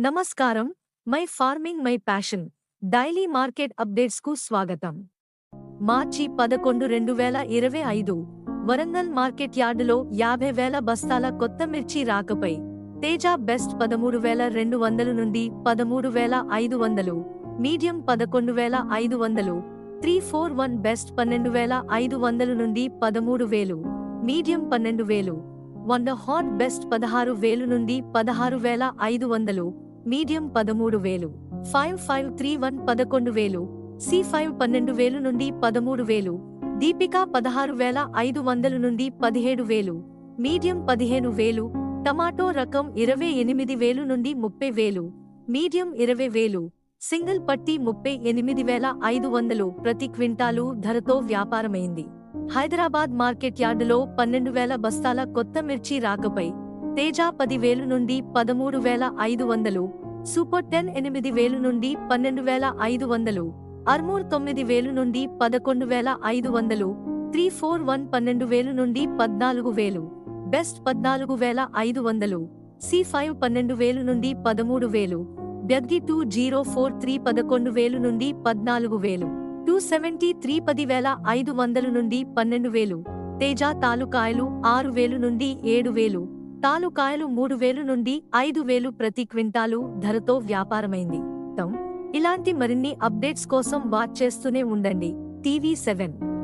నమస్కారం, my farming my passion daily market updates కు స్వాగతం. మార్చి 11, 2025 వరంగల్ మార్కెట్ యార్డులో 50,000 బస్తాల కొత్త మిర్చి రాకపై తేజ బెస్ట్ 13,200 నుండి 13,500, మీడియం 11,500, 341 బెస్ట్ 12,500 నుండి 13,000, మీడియం 12,000, 100 హాట్ బెస్ట్ 16,000 నుండి 16,500, మీడియం 13,000, 5531 11,000, C5 12,000 నుండి 13,000, దీపిక 16,500 నుండి 17,000, మీడియం 15,000, టమాటో రకం 28,000 నుండి 30,000, మీడియం 20,000, సింగిల్ పట్టి 38,500 ప్రతి క్వింటాలు ధరతో వ్యాపారమైంది. హైదరాబాద్ మార్కెట్ యార్డులో 12,000 బస్తాల కొత్త మిర్చి రాకపై తేజ 10,000 నుండి 13,500, సూపర్ 10 8,000 నుండి 12,500, అర్మూర్ 9,000 నుండి 11,500, 341 12,000 నుండి 14,000, బెస్ట్ 14,500, C5 12,000 నుండి 13,000, బ్యద్గి 2043 11,000 నుండి 14,000, 273 10,500 నుండి 12,000, తేజ తాలుకాయలు 6,000 నుండి 7,000, తాలుకాయలు 3,000 నుండి 5,000 ప్రతి క్వింటాలు ధరతో వ్యాపారమైంది. ఇలాంటి మరిన్ని అప్డేట్స్ కోసం వాచ్ చేస్తూనే ఉండండి టీవీ7.